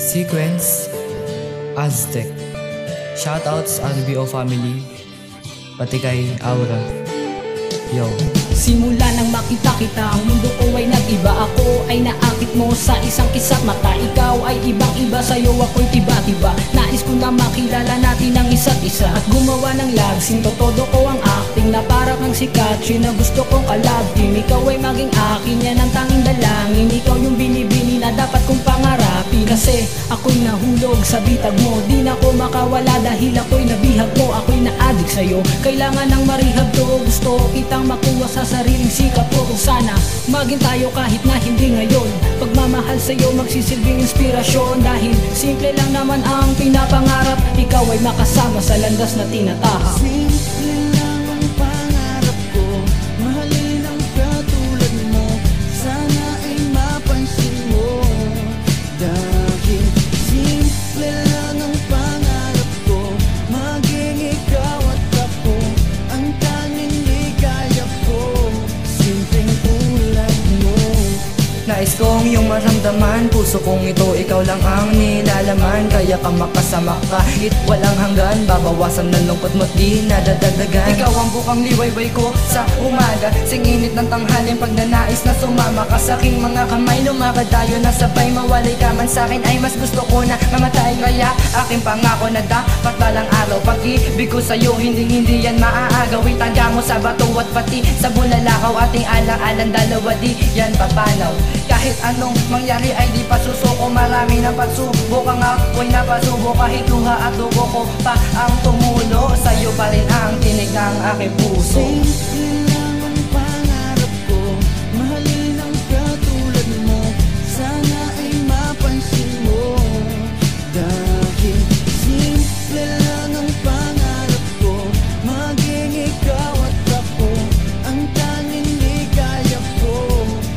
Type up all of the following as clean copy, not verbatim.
Sequence, Aztec. Shoutouts RBO family, pati kay Aura. Yo. Simula nang makita kita, ang mundo ko ay nag-iba. Ako ay naakit mo sa isang kisat mata. Ikaw ay ibang-iba, sa'yo ako'y tiba-tiba. Nais ko na makilala natin ang isa't isa at gumawa ng love scene. Todo ko ang acting na para kang si Katri na gusto kong kalab team. Ikaw ay maging akin, yan ang tanging dalangin. Ikaw yung binibini na dapat kong pangarapin. Kasi ako'y nahulog sa bitag mo, di na ko makawala dahil ako'y nabihag mo. Ako'y na-addict sa'yo, kailangan ng marehab to. Gusto kitang makuha sa sariling sikap ko. Kung sana maging tayo kahit na hindi ngayon. Pagmamahal sa'yo magsisilbing inspirasyon, dahil simple lang naman ang pinapangarap. Ikaw ay makasama sa landas na tinatahak. Simple lang ang pangarap ko, mahalin ang katulad mo. Sana ay mapansin mo, dahil simple lang ang pangarap ko, maging ikaw at ako ang tanging ligaya ko. Simpleng tulad mo. Nais kong iyong maramdaman, puso kong ito, ikaw lang ang nilalaman. Kaya ka makasama kahit walang hanggan, babawasan ng lungkot mo't di nadadagdagan. Ikaw ang bukang liwayway ko sa umaga, singinit ng tanghalin pag nanais na sumama ka sa aking mga kamay. Lumakad tayo na sabay, mawalay ka man sa'kin ay mas gusto ko na mamatay. Kaya aking pangako na dapat balang araw, pag-ibig ko sa'yo hindi yan maaagaw. Itangga mo sa bato at pati sa bulalakaw, ating alang-alang dalawa di yan papanaw. Kahit anong mangyari ay di pa susuko, marami ng pagsubok ang ako'y napasubo. Kahit luha at dugo ko pa ang tumulo, sa'yo pa rin ang tinig ng aking puso. Simple lang ang pangarap ko, mahalin ang katulad mo. Sana ay mapansin mo, dahil simple lang ang pangarap ko, maging ikaw at ako ang tanging ligaya ko.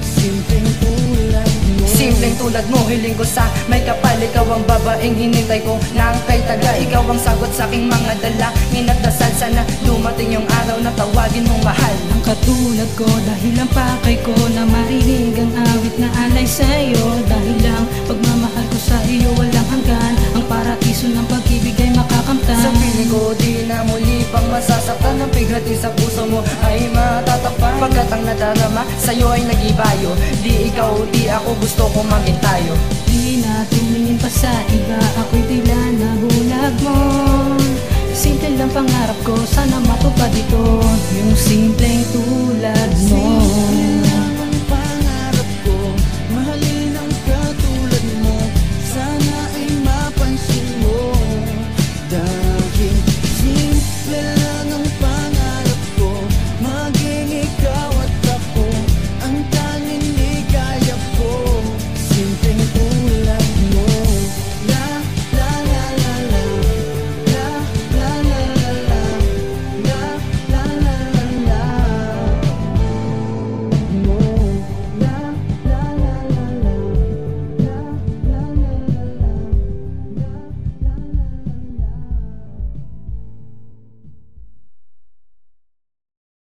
Simpleng tulad mo. Simpleng tulad mo, hiling ko sa may kapal. Ikaw ang babaeng hinintay ko nang kay taga. Ikaw ang sagot sa aking mga dalangin at dasal. Sana dumating yung araw na tawagin mong mahal. Ang katulad ko, dahil ang pakay ko na marinig ang awit na alay sa'yo. Dahil lang pagmamahal ko sa iyo walang hanggan, ang paraiso ng pag-ibig ay makakamtan. Sa piling ko di na muli pang masasaktan, ang pighati sa puso mo ay matatakpan. Pagkat ang nadarama sa'yo ay nagibayo, di ikaw di ako, gusto ko maging tayo. Di na tumingin pa sa iba, ako'y tila nabulag mo. Simple lang pangarap ko, sana matupad ito, yung simpleng tulad mo.